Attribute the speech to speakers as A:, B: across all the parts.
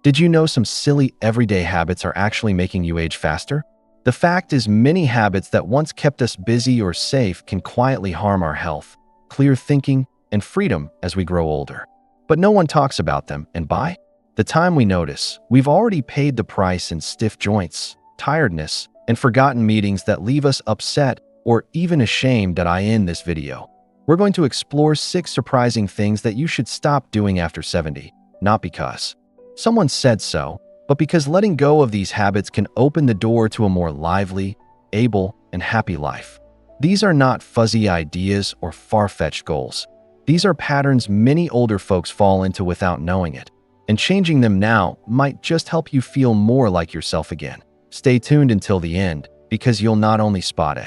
A: Did you know some silly everyday habits are actually making you age faster? The fact is, many habits that once kept us busy or safe can quietly harm our health, clear thinking, and freedom as we grow older. But no one talks about them, and by the time we notice, we've already paid the price in stiff joints, tiredness, and forgotten meetings that leave us upset or even ashamed. In this video, we're going to explore 6 surprising things that you should stop doing after 70, not because someone said so, but because letting go of these habits can open the door to a more lively, able, and happy life. These are not fuzzy ideas or far-fetched goals. These are patterns many older folks fall into without knowing it, and changing them now might just help you feel more like yourself again. Stay tuned until the end, because you'll not only spot a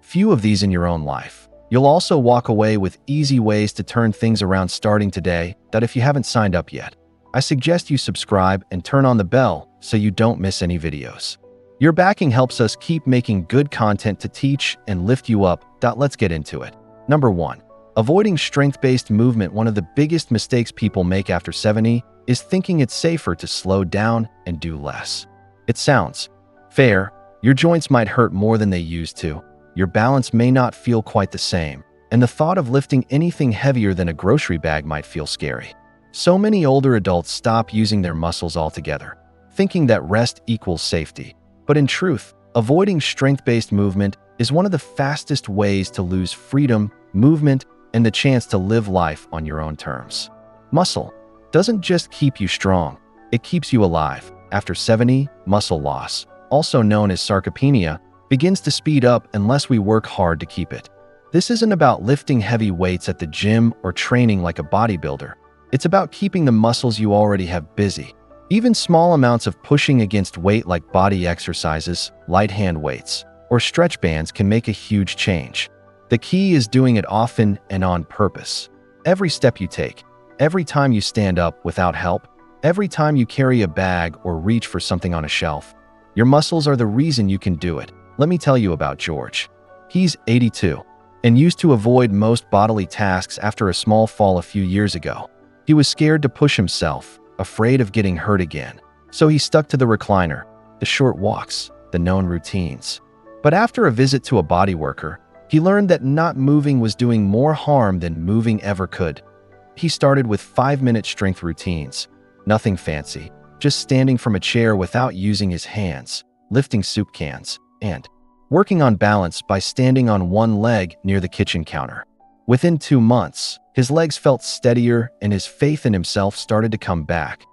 A: few of these in your own life, you'll also walk away with easy ways to turn things around starting today. If you haven't signed up yet, I suggest you subscribe and turn on the bell so you don't miss any videos. Your backing helps us keep making good content to teach and lift you up. Let's get into it. Number 1. Avoiding strength-based movement. One of the biggest mistakes people make after 70 is thinking it's safer to slow down and do less. It sounds fair. Your joints might hurt more than they used to, your balance may not feel quite the same, and the thought of lifting anything heavier than a grocery bag might feel scary. So many older adults stop using their muscles altogether, thinking that rest equals safety. But in truth, avoiding strength-based movement is one of the fastest ways to lose freedom, movement, and the chance to live life on your own terms. Muscle doesn't just keep you strong, it keeps you alive. After 70, muscle loss, also known as sarcopenia, begins to speed up unless we work hard to keep it. This isn't about lifting heavy weights at the gym or training like a bodybuilder. It's about keeping the muscles you already have busy. Even small amounts of pushing against weight like body exercises, light hand weights, or stretch bands can make a huge change. The key is doing it often and on purpose. Every step you take, every time you stand up without help, every time you carry a bag or reach for something on a shelf, your muscles are the reason you can do it. Let me tell you about George. He's 82 and used to avoid most bodily tasks after a small fall a few years ago. He was scared to push himself, afraid of getting hurt again. So he stuck to the recliner, the short walks, the known routines. But after a visit to a body worker, he learned that not moving was doing more harm than moving ever could. He started with 5-minute strength routines. Nothing fancy, just standing from a chair without using his hands, lifting soup cans, and working on balance by standing on one leg near the kitchen counter. Within 2 months, his legs felt steadier and his faith in himself started to come back.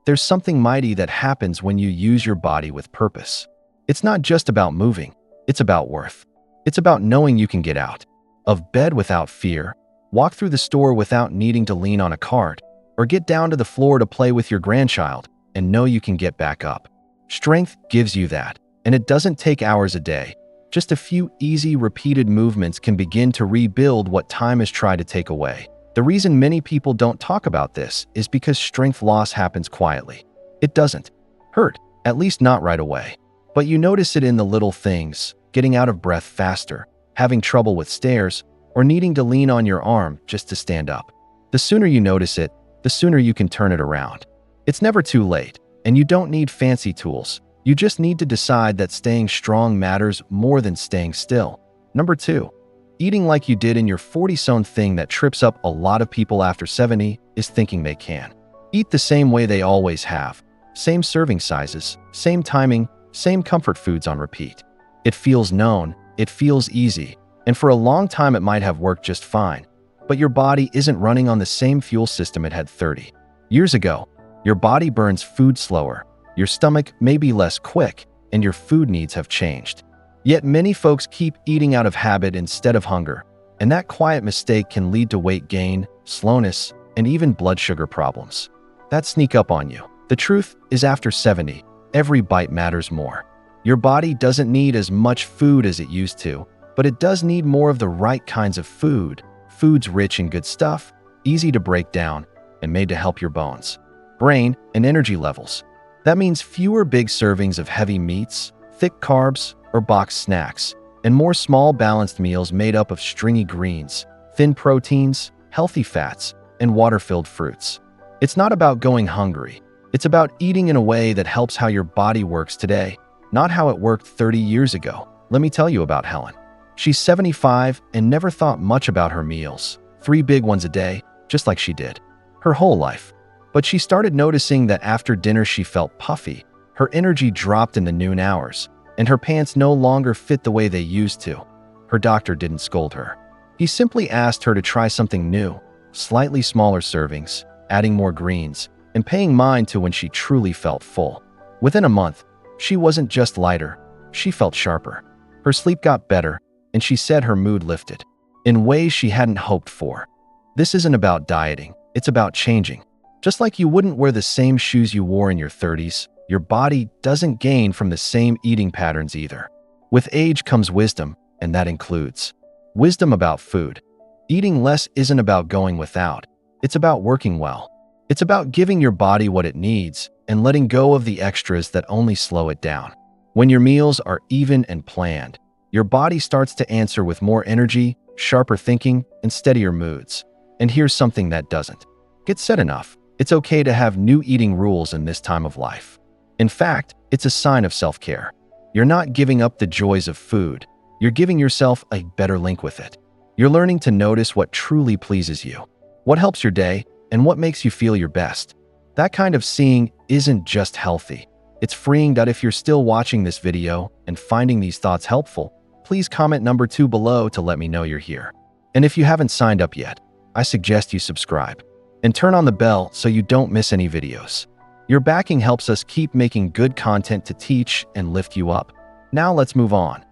A: There's something mighty that happens when you use your body with purpose. It's not just about moving, it's about worth. It's about knowing you can get out of bed without fear, walk through the store without needing to lean on a cart, or get down to the floor to play with your grandchild and know you can get back up. Strength gives you that, and it doesn't take hours a day. Just a few easy, repeated movements can begin to rebuild what time has tried to take away. The reason many people don't talk about this is because strength loss happens quietly. It doesn't hurt, at least not right away. But you notice it in the little things, getting out of breath faster, having trouble with stairs, or needing to lean on your arm just to stand up. The sooner you notice it, the sooner you can turn it around. It's never too late, and you don't need fancy tools. You just need to decide that staying strong matters more than staying still. Number 2. Eating like you did in your 40s. One thing that trips up a lot of people after 70 is thinking they can eat the same way they always have. Same serving sizes, same timing, same comfort foods on repeat. It feels known, it feels easy, and for a long time it might have worked just fine. But your body isn't running on the same fuel system it had 30 years ago. Your body burns food slower, your stomach may be less quick, and your food needs have changed. Yet many folks keep eating out of habit instead of hunger, and that quiet mistake can lead to weight gain, slowness, and even blood sugar problems that sneak up on you. The truth is, after 70, every bite matters more. Your body doesn't need as much food as it used to, but it does need more of the right kinds of food. Foods rich in good stuff, easy to break down, and made to help your bones, brain, and energy levels. That means fewer big servings of heavy meats, thick carbs, or boxed snacks, and more small balanced meals made up of stringy greens, thin proteins, healthy fats, and water-filled fruits. It's not about going hungry, It's about eating in a way that helps how your body works today, not how it worked 30 years ago. Let me tell you about Helen. She's 75 and never thought much about her meals. 3 big ones a day, just like she did her whole life. But she started noticing that after dinner she felt puffy, her energy dropped in the noon hours, and her pants no longer fit the way they used to. Her doctor didn't scold her. He simply asked her to try something new, slightly smaller servings, adding more greens, and paying mind to when she truly felt full. Within a month, she wasn't just lighter, she felt sharper. Her sleep got better, and she said her mood lifted in ways she hadn't hoped for. This isn't about dieting, it's about changing. Just like you wouldn't wear the same shoes you wore in your 30s, your body doesn't gain from the same eating patterns either. With age comes wisdom, and that includes wisdom about food. Eating less isn't about going without, it's about working well. It's about giving your body what it needs and letting go of the extras that only slow it down. When your meals are even and planned, your body starts to answer with more energy, sharper thinking, and steadier moods. And here's something that doesn't get said enough. It's okay to have new eating rules in this time of life. In fact, it's a sign of self-care. You're not giving up the joys of food. You're giving yourself a better link with it. You're learning to notice what truly pleases you, what helps your day, and what makes you feel your best. That kind of seeing isn't just healthy. It's freeing. If you're still watching this video and finding these thoughts helpful, please comment number 2 below to let me know you're here. And if you haven't signed up yet, I suggest you subscribe and turn on the bell so you don't miss any videos. Your backing helps us keep making good content to teach and lift you up. Now let's move on.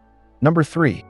A: Number 3,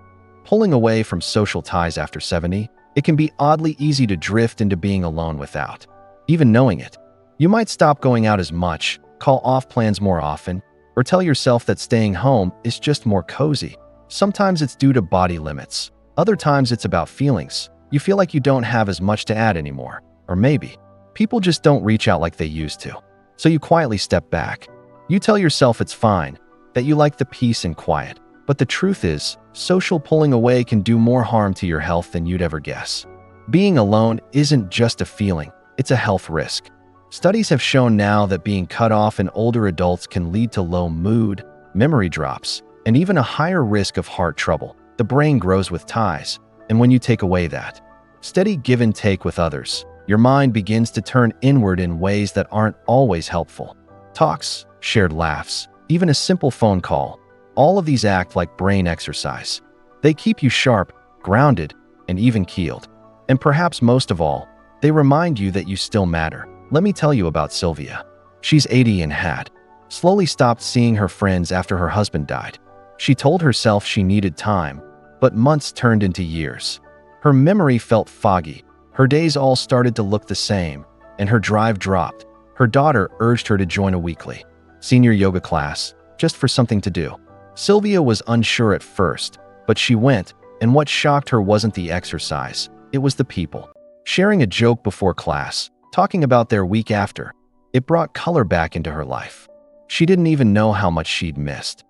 A: pulling away from social ties after 70. It can be oddly easy to drift into being alone without even knowing it. You might stop going out as much, call off plans more often, or tell yourself that staying home is just more cozy. Sometimes it's due to body limits. Other times it's about feelings. You feel like you don't have as much to add anymore. Or maybe people just don't reach out like they used to. So you quietly step back. You tell yourself it's fine, that you like the peace and quiet. But the truth is, social pulling away can do more harm to your health than you'd ever guess. Being alone isn't just a feeling, it's a health risk. Studies have shown now that being cut off in older adults can lead to low mood, memory drops, and even a higher risk of heart trouble. The brain grows with ties, and when you take away that steady give and take with others, your mind begins to turn inward in ways that aren't always helpful. Talks, shared laughs, even a simple phone call, all of these act like brain exercise. They keep you sharp, grounded, and even-keeled. And perhaps most of all, they remind you that you still matter. Let me tell you about Sylvia. She's 80 and had slowly stopped seeing her friends after her husband died. She told herself she needed time, but months turned into years. Her memory felt foggy. Her days all started to look the same, and her drive dropped. Her daughter urged her to join a weekly senior yoga class, just for something to do. Sylvia was unsure at first, but she went, and what shocked her wasn't the exercise, it was the people. Sharing a joke before class, talking about their week after, it brought color back into her life. She didn't even know how much she'd missed.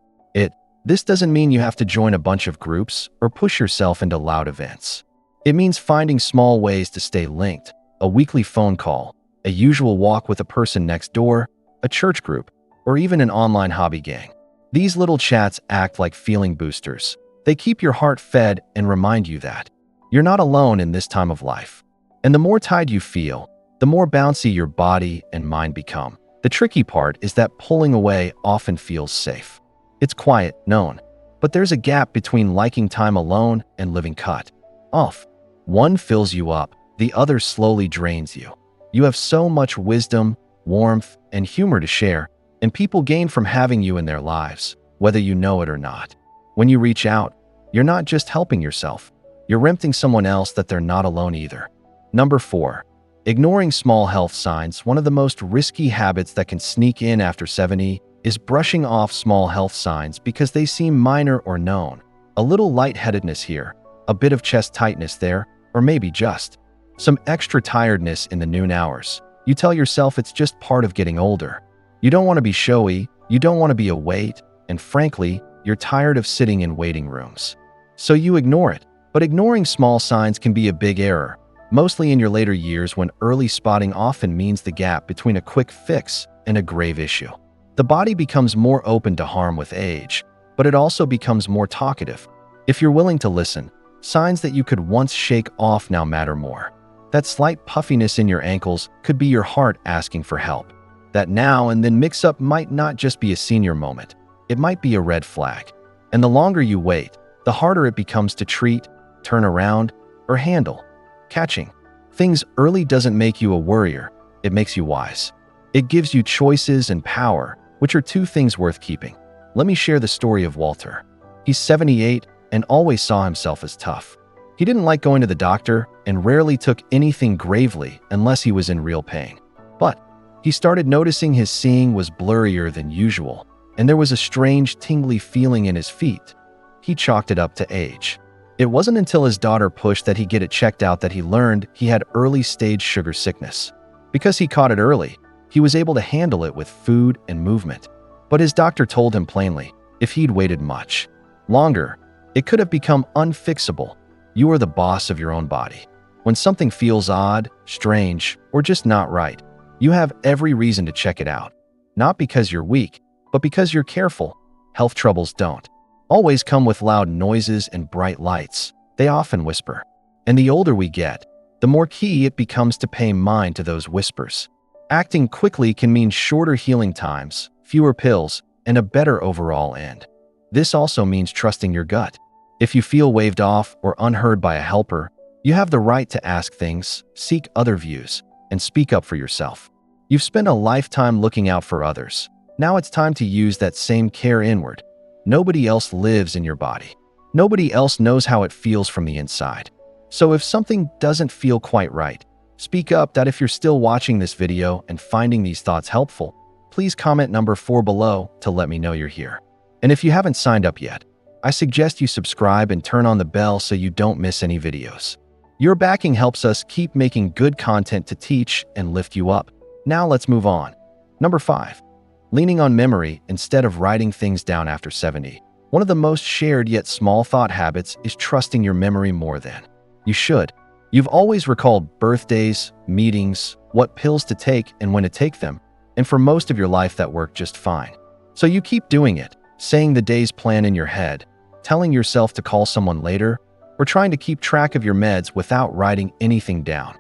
A: This doesn't mean you have to join a bunch of groups or push yourself into loud events. It means finding small ways to stay linked, a weekly phone call, a usual walk with a person next door, a church group, or even an online hobby gang. These little chats act like feeling boosters. They keep your heart fed and remind you that you're not alone in this time of life. And the more tied you feel, the more bouncy your body and mind become. The tricky part is that pulling away often feels safe. It's quiet, known, but there's a gap between liking time alone and living cut off. One fills you up, the other slowly drains you. You have so much wisdom, warmth, and humor to share, and people gain from having you in their lives, whether you know it or not. When you reach out, you're not just helping yourself, you're reminding someone else that they're not alone either. Number 4, ignoring small health signs. One of the most risky habits that can sneak in after 70 is brushing off small health signs because they seem minor or known. A little lightheadedness here, a bit of chest tightness there, or maybe just some extra tiredness in the noon hours. You tell yourself it's just part of getting older. You don't want to be showy, you don't want to be a weight, and frankly, you're tired of sitting in waiting rooms. So you ignore it. But ignoring small signs can be a big error, mostly in your later years when early spotting often means the gap between a quick fix and a grave issue. The body becomes more open to harm with age, but it also becomes more talkative. If you're willing to listen, signs that you could once shake off now matter more. That slight puffiness in your ankles could be your heart asking for help. That now and then mix-up might not just be a senior moment. It might be a red flag. And the longer you wait, the harder it becomes to treat, turn around, or handle. Catching things early doesn't make you a worrier, it makes you wise. It gives you choices and power, which are two things worth keeping. Let me share the story of Walter. He's 78 and always saw himself as tough. He didn't like going to the doctor and rarely took anything gravely unless he was in real pain. But he started noticing his seeing was blurrier than usual, and there was a strange tingly feeling in his feet. He chalked it up to age. It wasn't until his daughter pushed that he get it checked out that he learned he had early-stage sugar sickness. Because he caught it early, he was able to handle it with food and movement. But his doctor told him plainly, if he'd waited much longer, it could have become unfixable. You are the boss of your own body. When something feels odd, strange, or just not right, you have every reason to check it out. Not because you're weak, but because you're careful. Health troubles don't always come with loud noises and bright lights. They often whisper. And the older we get, the more key it becomes to pay mind to those whispers. Acting quickly can mean shorter healing times, fewer pills, and a better overall end. This also means trusting your gut. If you feel waved off or unheard by a helper, you have the right to ask things, seek other views, and speak up for yourself. You've spent a lifetime looking out for others. Now it's time to use that same care inward. Nobody else lives in your body. Nobody else knows how it feels from the inside. So if something doesn't feel quite right, speak up. That if you're still watching this video and finding these thoughts helpful, please comment number 4 below to let me know you're here. And if you haven't signed up yet, I suggest you subscribe and turn on the bell so you don't miss any videos. Your backing helps us keep making good content to teach and lift you up. Now let's move on. Number 5. Leaning on memory instead of writing things down after 70. One of the most shared yet small thought habits is trusting your memory more than you should. You've always recalled birthdays, meetings, what pills to take and when to take them, and for most of your life that worked just fine. So you keep doing it, saying the day's plan in your head, telling yourself to call someone later, or trying to keep track of your meds without writing anything down.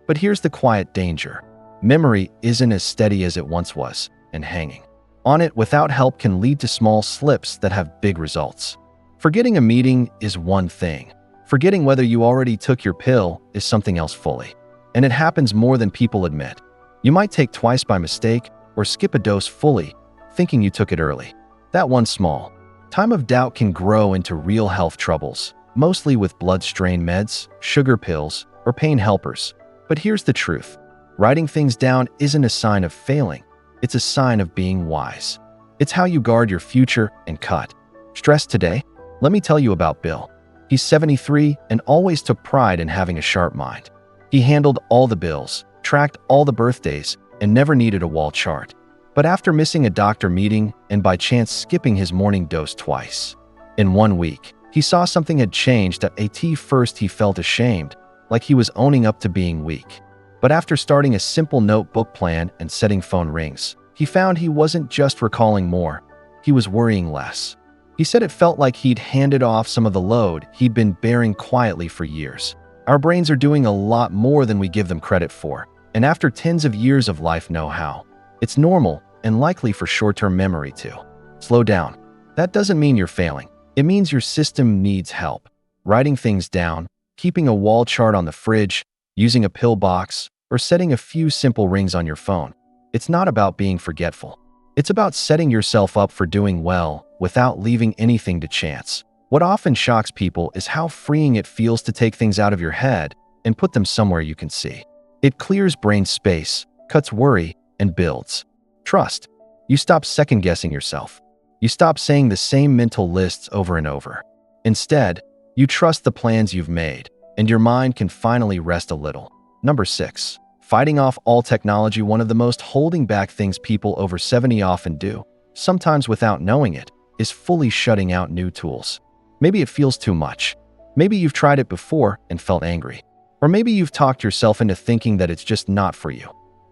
A: But here's the quiet danger. Memory isn't as steady as it once was, and hanging on it without help can lead to small slips that have big results. Forgetting a meeting is one thing. Forgetting whether you already took your pill is something else fully. And it happens more than people admit. You might take twice by mistake or skip a dose fully, thinking you took it early. That one small time of doubt can grow into real health troubles, mostly with blood-strain meds, sugar pills, or pain helpers. But here's the truth. Writing things down isn't a sign of failing. It's a sign of being wise. It's how you guard your future and cut stress today. Let me tell you about Bill. He's 73 and always took pride in having a sharp mind. He handled all the bills, tracked all the birthdays, and never needed a wall chart. But after missing a doctor meeting and by chance skipping his morning dose twice in 1 week, he saw something had changed. At first he felt ashamed, like he was owning up to being weak. But after starting a simple notebook plan and setting phone rings, he found he wasn't just recalling more, he was worrying less. He said it felt like he'd handed off some of the load he'd been bearing quietly for years. Our brains are doing a lot more than we give them credit for, and after tens of years of life know-how, it's normal and likely for short-term memory to slow down. That doesn't mean you're failing. It means your system needs help. Writing things down, keeping a wall chart on the fridge, using a pill box, or setting a few simple rings on your phone. It's not about being forgetful. It's about setting yourself up for doing well without leaving anything to chance. What often shocks people is how freeing it feels to take things out of your head and put them somewhere you can see. It clears brain space, cuts worry, and builds trust. You stop second-guessing yourself. You stop saying the same mental lists over and over. Instead, you trust the plans you've made, and your mind can finally rest a little. Number 6. Fighting off all technology. One of the most holding back things people over 70 often do, sometimes without knowing it, is fully shutting out new tools. Maybe it feels too much. Maybe you've tried it before and felt angry. Or maybe you've talked yourself into thinking that it's just not for you.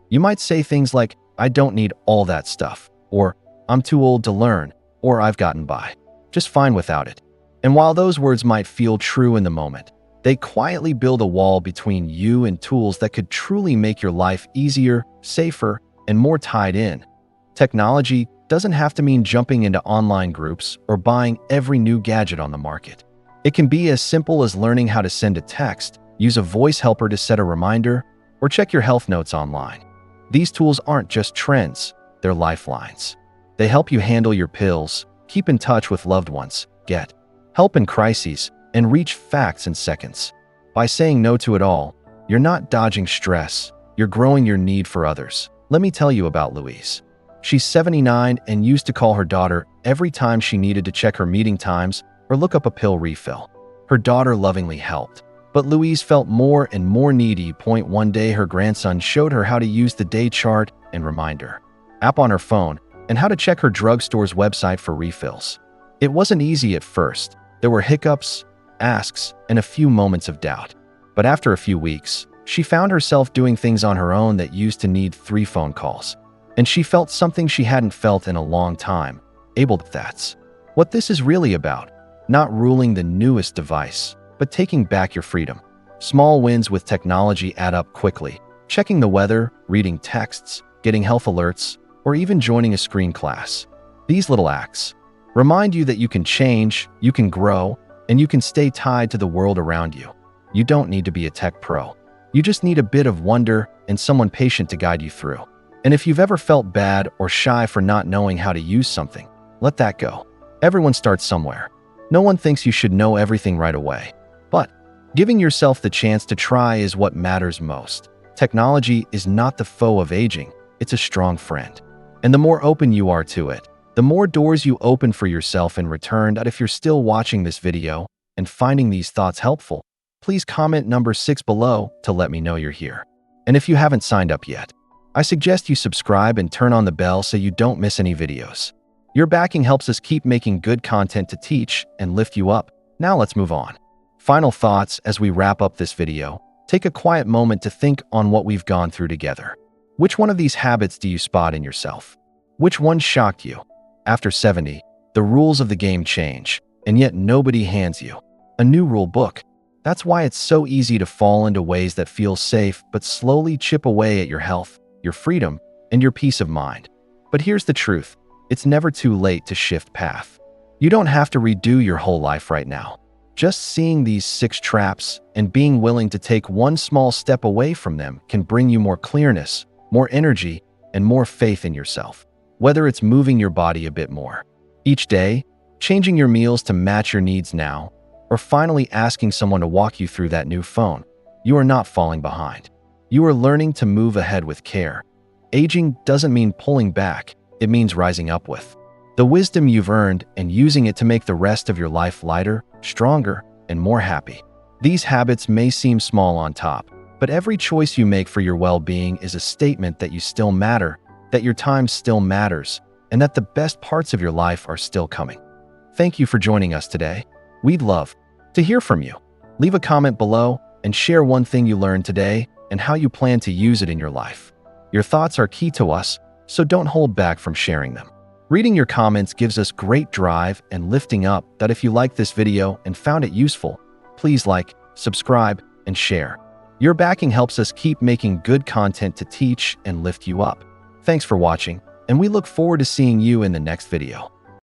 A: You might say things like, "I don't need all that stuff," or "I'm too old to learn," or "I've gotten by just fine without it." And while those words might feel true in the moment, they quietly build a wall between you and tools that could truly make your life easier, safer, and more tied in. Technology doesn't have to mean jumping into online groups or buying every new gadget on the market. It can be as simple as learning how to send a text, use a voice helper to set a reminder, or check your health notes online. These tools aren't just trends, they're lifelines. They help you handle your pills, keep in touch with loved ones, get help in crises, and reach facts in seconds. By saying no to it all, you're not dodging stress, you're growing your need for others. Let me tell you about Louise. She's 79 and used to call her daughter every time she needed to check her meeting times or look up a pill refill. Her daughter lovingly helped, but Louise felt more and more needy. One day her grandson showed her how to use the day chart and reminder app on her phone and how to check her drugstore's website for refills. It wasn't easy at first. There were hiccups, asks, and a few moments of doubt. But after a few weeks, she found herself doing things on her own that used to need 3 phone calls. And she felt something she hadn't felt in a long time. That's what this is really about. Not ruling the newest device, but taking back your freedom. Small wins with technology add up quickly. Checking the weather, reading texts, getting health alerts, or even joining a screen class. These little acts remind you that you can change, you can grow, and you can stay tied to the world around you. You don't need to be a tech pro. You just need a bit of wonder and someone patient to guide you through. And if you've ever felt bad or shy for not knowing how to use something, let that go. Everyone starts somewhere. No one thinks you should know everything right away. But giving yourself the chance to try is what matters most. Technology is not the foe of aging, it's a strong friend. And the more open you are to it, the more doors you open for yourself in return. That if you're still watching this video and finding these thoughts helpful, please comment number 6 below to let me know you're here. And if you haven't signed up yet, I suggest you subscribe and turn on the bell so you don't miss any videos. Your backing helps us keep making good content to teach and lift you up. Now let's move on. Final thoughts as we wrap up this video. Take a quiet moment to think on what we've gone through together. Which one of these habits do you spot in yourself? Which one shocked you? After 70, the rules of the game change, and yet nobody hands you a new rule book. That's why it's so easy to fall into ways that feel safe but slowly chip away at your health, your freedom, and your peace of mind. But here's the truth. It's never too late to shift path. You don't have to redo your whole life right now. Just seeing these 6 traps and being willing to take one small step away from them can bring you more clearness, more energy, and more faith in yourself. Whether it's moving your body a bit more each day, changing your meals to match your needs now, or finally asking someone to walk you through that new phone, you are not falling behind. You are learning to move ahead with care. Aging doesn't mean pulling back, it means rising up with the wisdom you've earned and using it to make the rest of your life lighter, stronger, and more happy. These habits may seem small on top, but every choice you make for your well-being is a statement that you still matter, that your time still matters, and that the best parts of your life are still coming. Thank you for joining us today. We'd love to hear from you. Leave a comment below and share one thing you learned today and how you plan to use it in your life. Your thoughts are key to us, so don't hold back from sharing them. Reading your comments gives us great drive and lifting up. That if you liked this video and found it useful, please like, subscribe, and share. Your backing helps us keep making good content to teach and lift you up. Thanks for watching, and we look forward to seeing you in the next video.